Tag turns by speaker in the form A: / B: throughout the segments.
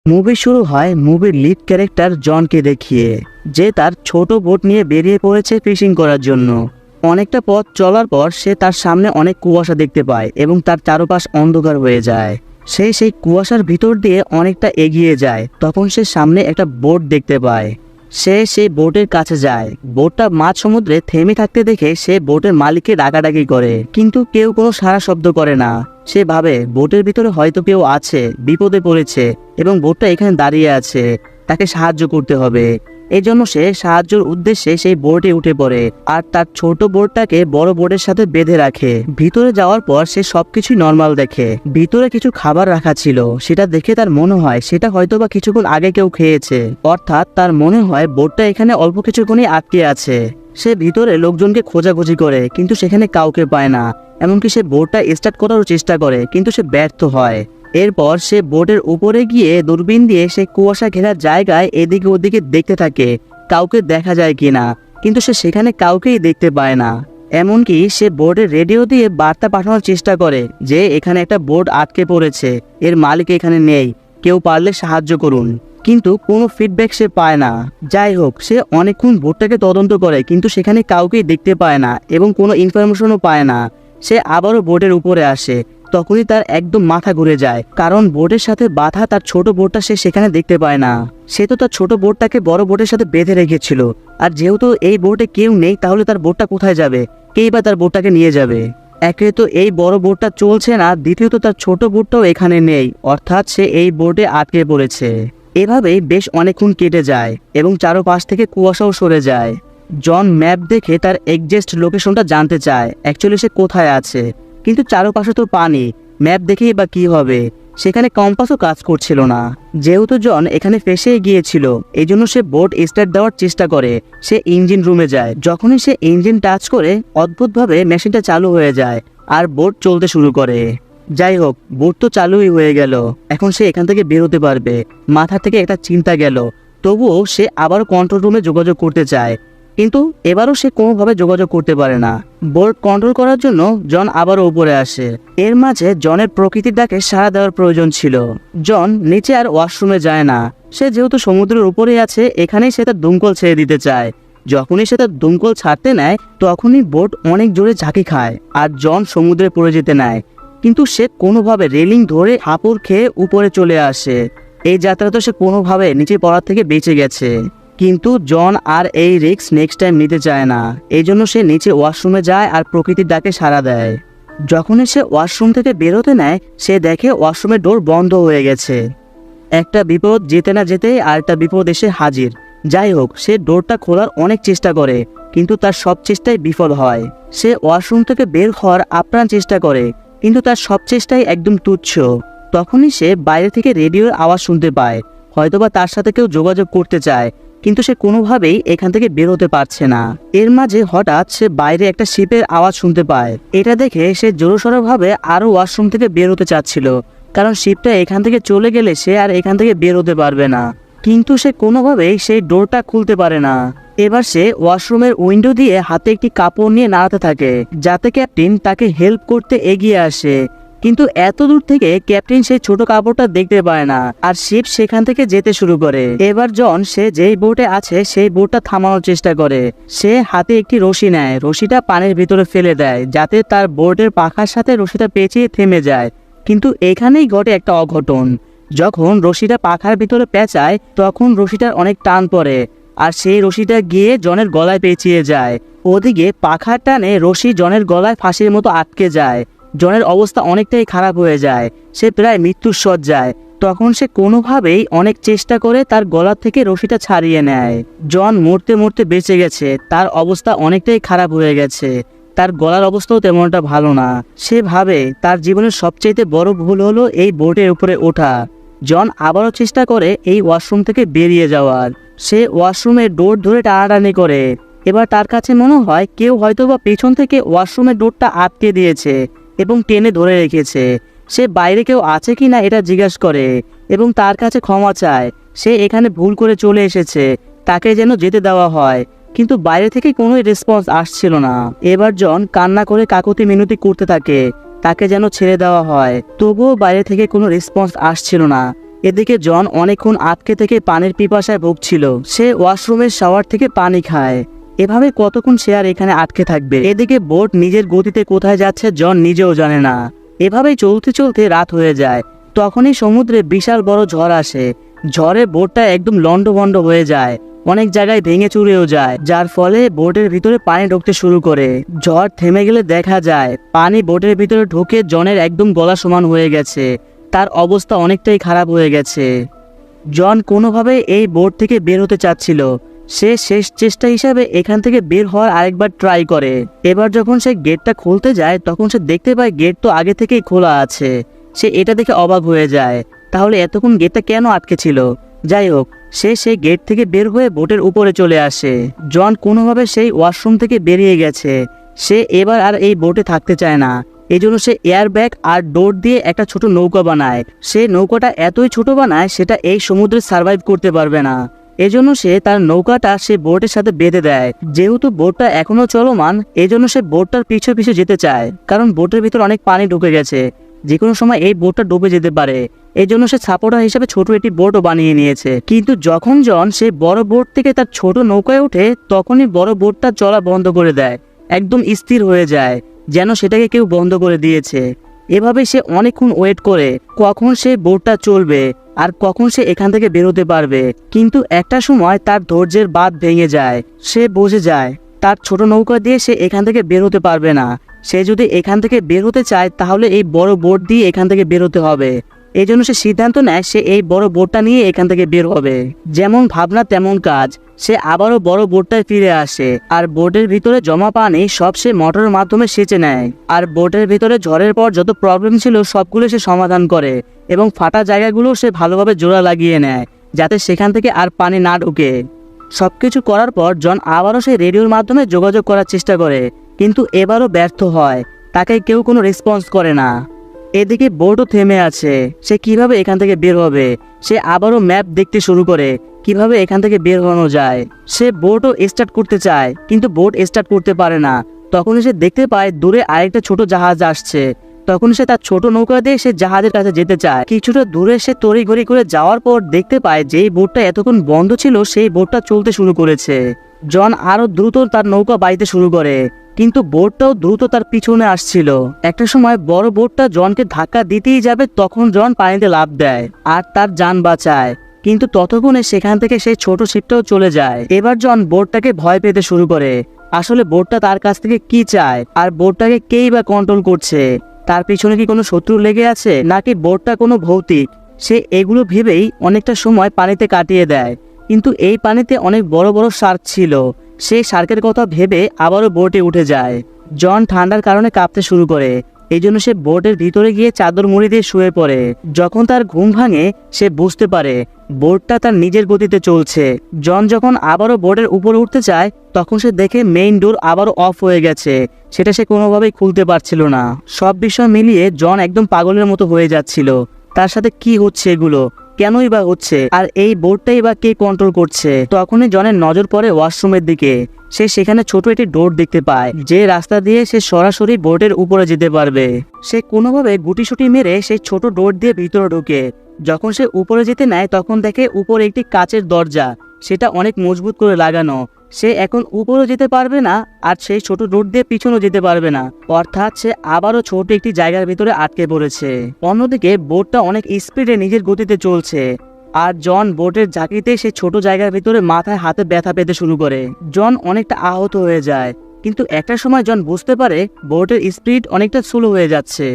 A: Movie শুরু হয় মুভির লিড ক্যারেক্টার জনকে দেখিয়ে, যে তার ছোট বোট নিয়ে বেরিয়ে পড়েছে ফিশিং করার জন্য। অনেকটা পথ চলার পর সে তার সামনে অনেক কুয়াশা দেখতে পায় এবং তার চারপাশ অন্ধকার হয়ে যায়। সে সেই কুয়াশার ভিতর দিয়ে অনেকটা এগিয়ে যায়, তখন সে সামনে একটা বোট দেখতে পায়। সে সেই বোটের কাছে যায়। বোটটা মাঝ সমুদ্রে থেমে থাকতে দেখে সে বোটের মালিককে ডাকাডাকি করে, কিন্তু কেউ কোনো সাড়া শব্দ করে না। সে ভাবে বোটের ভিতরে হয়তো কেউ আছে, বিপদে পড়েছে এবং বোটটা এখানে দাঁড়িয়ে আছে, তাকে সাহায্য করতে হবে। এই জন্য সে সাহায্যের উদ্দেশ্যে সেই বোটে উঠে পড়ে আর তার ছোট বোটটাকে বড় বোটের সাথে বেঁধে রাখে। ভিতরে যাওয়ার পর সে সবকিছুই নর্মাল দেখে। ভিতরে কিছু খাবার রাখা ছিল, সেটা দেখে তার মনে হয় সেটা হয়তোবা কিছুক্ষণ আগে কেউ খেয়েছে, অর্থাৎ তার মনে হয় বোটটা এখানে অল্প কিছুক্ষণই আটকে আছে। সে ভিতরে লোকজনকে খোঁজাখুঁজি করে কিন্তু সেখানে কাউকে পায় না। এমনকি সে বোটটা স্টার্ট করারও চেষ্টা করে কিন্তু সে ব্যর্থ হয়। এরপর সে বোটের উপরে গিয়ে দূরবীন দিয়ে সে কুয়াশা ঘেরা জায়গায় এদিকে ওদিকে দেখতে থাকে কাউকে দেখা যায় কিনা, কিন্তু সে সেখানে কাউকেই দেখতে পায় না। এমনকি সে বোর্ডের রেডিও দিয়ে বার্তা পাঠানোর চেষ্টা করে যে এখানে একটা বোট আটকে পড়েছে, এর মালিক এখানে নেই, কেউ পারলে সাহায্য করুন, কিন্তু কোনো ফিডব্যাক সে পায় না। যাই হোক, সে অনেকক্ষণ বোটটাকে তদন্ত করে কিন্তু সেখানে কাউকেই দেখতে পায় না এবং কোনো ইনফরমেশনও পায় না। সে আবারও বোটের উপরে আসে, তখনই তার একদম মাথা ঘুরে যায়, কারণ বোটের সাথে বাঁধা তার ছোট বোটটা সে সেখানে দেখতে পায় না। সে তো তার ছোট বোটটাকে বড় বোটের সাথে বেঁধে রেখেছিল, আর যেহেতু এই বোটে কেউ নেই তাহলে তার বোটটা কোথায় যাবে, কেই বা তার বোটটাকে নিয়ে যাবে। একে তো এই বড় বোটটা চলছে না, দ্বিতীয়ত তার ছোট বোটটাও এখানে নেই, অর্থাৎ সে এই বোটে আটকে পড়েছে। এভাবেই বেশ অনেকক্ষণ কেটে যায় এবং চারপাশ থেকে কুয়াশাও সরে যায়। জন ম্যাপ দেখে তার এক্সাক্ট লোকেশনটা জানতে চায়, অ্যাকচুয়ালি সে কোথায় আছে, কিন্তু চারপাশে তো পানি, ম্যাপ দেখেই বা কি হবে। সেখানে কম্পাসও কাজ করছিল না। যেহেতু জন এখানে ফেসে গিয়েছিল, এই জন্য সে বোট স্টার্ট দেওয়ার চেষ্টা করে। সে ইঞ্জিন রুমে যায়, যখনই সে ইঞ্জিন টাচ করে অদ্ভুতভাবে মেশিনটা চালু হয়ে যায় আর বোট চলতে শুরু করে। যাই হোক, বোট তো চালুই হয়ে গেল, এখন সে এখান থেকে বেরোতে পারবে। মাথা থেকে একটা চিন্তা গেল, তবুও সে আবার কন্ট্রোল রুমে যোগাযোগ করতে চায়, কিন্তু এবারও সে কোনোভাবে যোগাযোগ করতে পারে না। বোট কন্ট্রোল করার জন্য জন আবারও উপরে আসে। এর মাঝে জনের প্রকৃতির ডাকে সাড়া দেওয়ার প্রয়োজন ছিল। জন নিচে আর ওয়াশরুমে যায় না। সে যেহেতু সমুদ্রের উপরেই আছে, এখানেই সে তার দমকল ছেড়ে দিতে চায়। যখনই সে তার দমকল ছাড়তে নেয় তখনই বোট অনেক জোরে ঝাঁকি খায় আর জন সমুদ্রে পড়ে যেতে নেয়, কিন্তু সে কোনোভাবে রেলিং ধরে হাঁপুড় খেয়ে উপরে চলে আসে। এই যাত্রা তো সে কোনোভাবে নিচে পড়ার থেকে বেঁচে গেছে, কিন্তু জন আর এই রিস্ক নেক্সট টাইম নিতে চায় না। এই জন্য সে নিচে ওয়াশরুমে যায় আর প্রকৃতির ডাকে সাড়া দেয়। যখনই সে ওয়াশরুম থেকে বেরোতে নেয় সে দেখে ওয়াশরুমের ডোর বন্ধ হয়ে গেছে। একটা বিপদ যেতে না যেতেই আরেকটা বিপদ এসে হাজির। যাই হোক, সে ডোরটা খোলার অনেক চেষ্টা করে কিন্তু তার সব চেষ্টাই বিফল হয়। সে ওয়াশরুম থেকে বের হওয়ার আপ্রাণ চেষ্টা করে কিন্তু তার সব চেষ্টাই একদম তুচ্ছ। তখনই সে বাইরে থেকে রেডিওর আওয়াজ শুনতে পায়, হয়তোবা তার সাথে কেউ যোগাযোগ করতে চায়, কিন্তু সে কোনোভাবেই এখান থেকে বেরোতে পারছে না। এর মাঝে হঠাৎ সে বাইরে একটা শিপের আওয়াজ শুনতে পায়। এটা দেখে সে জোরসোরভাবে আরো ওয়াশরুম থেকে বেরোতে চাচ্ছিল, কারণ শিপটা এখান থেকে চলে গেলে সে আর এখান থেকে বেরোতে পারবে না। কিন্তু সে কোনোভাবেই সেই ডোরটা খুলতে পারে না। এবার সে ওয়াশরুমের উইন্ডো দিয়ে হাতে একটি কাপড় নিয়ে নাড়াতে থাকে যাতে ক্যাপ্টেন তাকে হেল্প করতে এগিয়ে আসে, কিন্তু এত দূর থেকে ক্যাপ্টেন সেই ছোট কাপড়টা দেখতে পায় না আর শিপ সেখান থেকে যেতে শুরু করে। এবার জন সে যেই বোটে আছে সেই বোটটা থামানোর চেষ্টা করে। সে হাতে একটি রশি নেয়, রশিটা পানির ভিতরে ফেলে দেয় যাতে তার বোটের পাখার সাথে রশিটা পেঁচিয়ে থেমে যায়। কিন্তু এখানেই ঘটে একটা অঘটন। যখন রশিটা পাখার ভিতরে পেঁচায় তখন রশিটার অনেক টান পড়ে আর সেই রশিটা গিয়ে জনের গলায় পেঁচিয়ে যায়। ওদিকে পাখার টানে রশি জনের গলায় ফাঁসির মতো আটকে যায়। জনের অবস্থা অনেকটাই খারাপ হয়ে যায়, সে প্রায় মৃত্যুর শয্যায়। তখন সে কোনোভাবেই অনেক চেষ্টা করে তার গলা থেকে রশিটা ছাড়িয়ে নেয়। জন মরতে মরতে বেঁচে গেছে, তার অবস্থা অনেকটাই খারাপ হয়ে গেছে, তার গলার অবস্থাও তেমনটা ভালো না। সে ভাবে তার জীবনের সবচেয়ে বড় ভুল হলো এই বোটের উপরে ওঠা। জন আবারও চেষ্টা করে এই ওয়াশরুম থেকে বেরিয়ে যাওয়ার। সে ওয়াশরুমের ডোর ধরে টানাটানি করে। এবার তার কাছে মনে হয় কেউ হয়তোবা পেছন থেকে ওয়াশরুমের ডোরটা আটকে দিয়েছে এবং টেনে ধরে রেখেছে। সে বাইরে কেউ আছে কি না এটা জিজ্ঞাসা করে এবং তার কাছে ক্ষমা চায়। সে এখানে ভুল করে চলে এসেছে, তাকে যেন যেতে দেওয়া হয়, কিন্তু বাইরে থেকে কোনো রেসপন্স আসছিল না। এবার জন কান্না করে কাকুতি মিনতি করতে থাকে তাকে যেন ছেড়ে দেওয়া হয়, তবুও বাইরে থেকে কোনো রেসপন্স আসছিল না। এদিকে জন অনেকক্ষণ আটকে থেকে পানির পিপাসায় ভুগছিল। সে ওয়াশরুমের শাওয়ার থেকে পানি খায়। এভাবে কতক্ষণ সে আর এখানে আটকে থাকবে। এদিকে বোট নিজের গতিতে কোথায় যাচ্ছে জন নিজেও জানে না। এভাবেই চলতে চলতে রাত হয়ে যায়। তখনই সমুদ্রে বিশাল বড় ঝড় আসে। ঝড়ে বোটটা একদম লন্ডভন্ড হয়ে যায়, অনেক জায়গায় ভেঙে চুরেও যায়, যার ফলে বোটের ভিতরে পানি ঢুকতে শুরু করে। ঝড় থেমে গেলে দেখা যায় পানি বোটের ভিতরে ঢুকে জনের একদম গলা সমান হয়ে গেছে। তার অবস্থা অনেকটাই খারাপ হয়ে গেছে। জন কোনোভাবে এই বোট থেকে বের হতে চাচ্ছিল। সে শেষ চেষ্টা হিসাবে এখান থেকে বের হওয়ার আরেকবার ট্রাই করে। এবার যখন সে গেটটা খুলতে যায় তখন সে দেখতে পায় গেট তো আগে থেকেই খোলা আছে। সে এটা দেখে অবাক হয়ে যায়, তাহলে এতক্ষণ গেটটা কেন আটকে ছিল? যাই হোক, সে গেট থেকে বের হয়ে বোটের উপরে চলে আসে। জন কোনোভাবে সেই ওয়াশরুম থেকে বেরিয়ে গেছে। সে এবার আর এই বোটে থাকতে চায় না। এই জন্য সে এয়ার ব্যাগ আর ডোর দিয়ে একটা ছোট নৌকা বানায়। সে নৌকাটা এতই ছোট বানায় সেটা এই সমুদ্রে সার্ভাইভ করতে পারবে না। এজন্য সে তার নৌকাটা সে বোটের সাথে বেঁধে দেয়। যেহেতু বোটটা এখনো চলমান, এজন্য সে বোটটার পিছু পিছু যেতে চায়, কারণ বোটের ভিতর অনেক পানি ঢুকে গেছে। যে কোনো সময় এই বোটটা ডুবে যেতে পারে। এই জন্য সে সাপোর্টার হিসেবে ছোট একটি বোটও বানিয়ে নিয়েছে। কিন্তু যখন জন সেই বড় বোট থেকে তার ছোট নৌকায় ওঠে তখনই বড় বোটটা চলা বন্ধ করে দেয়। একদম স্থির হয়ে যায়, যেন সেটাকে কেউ বন্ধ করে দিয়েছে। এভাবে সে অনেকক্ষণ ওয়েট করে কখন সে বোটটা চলবে আর কখন সে এখান থেকে বেরোতে পারবে। কিন্তু একটা সময় তার ধৈর্যের বাঁধ ভেঙে যায়। সে বুঝে যায় তার ছোট নৌকা দিয়ে সে এখান থেকে বের হতে পারবে না। সে যদি এখান থেকে বের হতে চায় তাহলে এই বড় বোট দিয়ে এখান থেকে বের হতে হবে। এই জন্য সে সিদ্ধান্ত নেয় সে এই বড় বোটটা নিয়ে এখান থেকে বের হবে। যেমন ভাবনা তেমন কাজ, সে আবারও বড় বোটটায় ফিরে আসে আর বোটের ভিতরে জমা পানি সব সে মোটরের মাধ্যমে সেচে নেয়। আর বোটের ভিতরে ঝড়ের পর যত প্রবলেম ছিল সবগুলো সে সমাধান করে এবং ফাটা জায়গাগুলো সে ভালোভাবে জোড়া লাগিয়ে নেয়, যাতে সেখান থেকে আর পানি না ঢুকে। সবকিছু করার পর জন আবারও সেই রেডিওর মাধ্যমে যোগাযোগ করার চেষ্টা করে, কিন্তু এবারও ব্যর্থ হয়। তাকে কেউ কোনো রেসপন্স করে না। এদিকে বোটও থেমে আছে। সে কিভাবে এখান থেকে বের হবে? সে আবারও ম্যাপ দেখতে শুরু করে কিভাবে এখান থেকে বের হনো যায়। সে বোটও স্টার্ট করতে চায়, কিন্তু বোট স্টার্ট করতে পারে না। তখনই সে দেখতে পায় দূরে আরেকটা ছোট জাহাজ আসছে। তখন সে তার ছোট নৌকা দিয়ে সে জাহাজের কাছে যেতে চায়। কিছুটা দূরে সে তড়িঘড়ি করে যাওয়ার পর দেখতে পায় যেই বোটটা এতক্ষণ বন্ধ ছিল সেই বোটটা চলতে শুরু করেছে। জন আরো দ্রুত তার নৌকা বাইতে শুরু করে, কিন্তু বোটটাও দ্রুত তার পিছনে আসছিল। একটা সময় বড় বোটটা জনকে ধাক্কা দিতেই যাবে, তখন জন পানিতে লাফ দেয় আর তার জান বাঁচায়। কিন্তু ততক্ষণে সেখান থেকে সেই ছোট শিপটাও চলে যায়। এবার জন বোটটাকে ভয় পেতে শুরু করে। আসলে বোটটা তার কাছ থেকে কি চায় আর বোটটাকে কেই বা কন্ট্রোল করছে? তার পিছনে কি কোনো শত্রু লেগে আছে, নাকি বোটটা কোনো ভৌতিক? সে এগুলো ভেবেই অনেকটা সময় পানিতে কাটিয়ে দেয়। কিন্তু এই পানিতে অনেক বড় বড় শার্ক ছিল। সেই শার্কের কথা ভেবে আবারও বোটে উঠে যায়। জন ঠান্ডার কারণে কাঁপতে শুরু করে। এই জন্য সে বোটের ভিতরে গিয়ে চাদর মুড়ি দিয়ে শুয়ে পড়ে। যখন তার ঘুম ভাঙে সে বুঝতে পারে বোটটা তার নিজের গতিতে চলছে। জন যখন আবারও বোটের উপরে উঠতে চায় তখন সে দেখে মেইন ডোর আবারও অফ হয়ে গেছে। সেটা সে কোনোভাবেই খুলতে পারছিল না। সব বিষয় মিলিয়ে জন একদম পাগলের মতো হয়ে যাচ্ছিল। তার সাথে কি হচ্ছে এগুলো? কেনই বা হচ্ছে? আর এই বোর্ডটাই বা কে কন্ট্রোল করছে? তখনই জনের নজর পড়ে ওয়াশরুমের দিকে। সে সেখানে ছোট একটি ডোর দেখতে পায়, যে রাস্তা দিয়ে সে সরাসরি বোর্ডের উপরে যেতে পারবে। সে কোনোভাবে গুটিসুটি মেরে সেই ছোট ডোর দিয়ে ভিতরে ঢোকে। যখন সে উপরে যেতে নেয় তখন দেখে উপরে একটি কাচের দরজা, সেটা অনেক মজবুত করে লাগানো। সে এখন উপরেও যেতে পারবে না আর সেই ছোট ডোর দিয়ে পিছনেও যেতে পারবে না, অর্থাৎ সে আবারও ছোট একটি জায়গার ভিতরে আটকে পড়েছে। অন্যদিকে বোটটা অনেক স্পিডে নিজের গতিতে চলছে আর জন বোটের ঝাঁকিতে সে ছোট জায়গার ভিতরে মাথায় হাতে ব্যথা পেতে শুরু করে। জন অনেকটা আহত হয়ে যায়, কিন্তু একটা সময় জন বুঝতে পারে বোটের স্পিড অনেকটা স্লো হয়ে যাচ্ছে।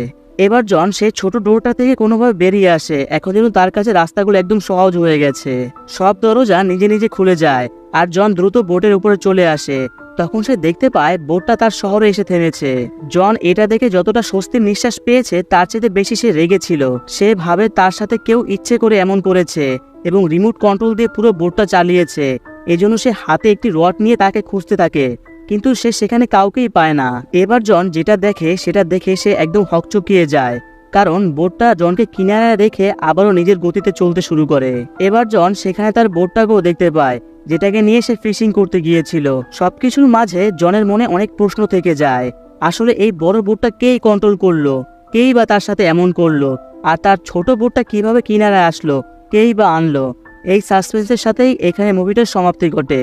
A: এবার জন সেই ছোট ডোরটা থেকে কোনোভাবে বেরিয়ে আসে। এখন যেন তার কাছে রাস্তাগুলো একদম সহজ হয়ে গেছে। সব দরজা নিজে নিজে খুলে যায় আর জন দ্রুত বোটের উপরে চলে আসে। তখন সে দেখতে পায় বোটটা তার শহরে এসে থেমেছে। জন এটা দেখে যতটা স্বস্তির নিঃশ্বাস পেয়েছে তার চেয়ে বেশি সে রেগেছিল। সে ভাবে তার সাথে কেউ ইচ্ছে করে এমন করেছে এবং রিমোট কন্ট্রোল দিয়ে পুরো বোটটা চালিয়েছে। এজন্য সে হাতে একটি রড নিয়ে তাকে খুঁজতে থাকে, কিন্তু সে সেখানে কাউকেই পায় না। এবার জন যেটা দেখে সেটা দেখে সে একদম হকচকিয়ে যায়, কারণ বোটটা জনকে কিনারায় রেখে আবারও নিজের গতিতে চলতে শুরু করে। এবার জন সেখানে তার বোটটাকেও দেখতে পায়, যেটাকে নিয়ে সে ফিশিং করতে গিয়েছিল। সবকিছুর মাঝে জনের মনে অনেক প্রশ্ন থেকে যায়। আসলে এই বড় বোটটা কেই কন্ট্রোল করলো? কেই বা তার সাথে এমন করলো? আর তার ছোট বোটটা কিভাবে কিনারায় আসলো? কেই বা আনলো। এই সাসপেন্সের সাথেই এখানে মুভিটার সমাপ্তি ঘটে।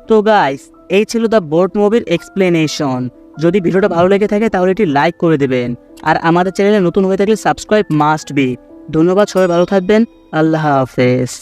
A: তো গাইস, এই ছিল দ্য বোট মুভির এক্সপ্লেনেশন। যদি ভিডিওটা ভালো লেগে থাকে তাহলে এটি লাইক করে দেবেন, আর আমাদের চ্যানেলে নতুন হয়ে থাকলে সাবস্ক্রাইব মাস্ট বি। ধন্যবাদ, সবাই ভালো থাকবেন। আল্লাহ হাফেজ।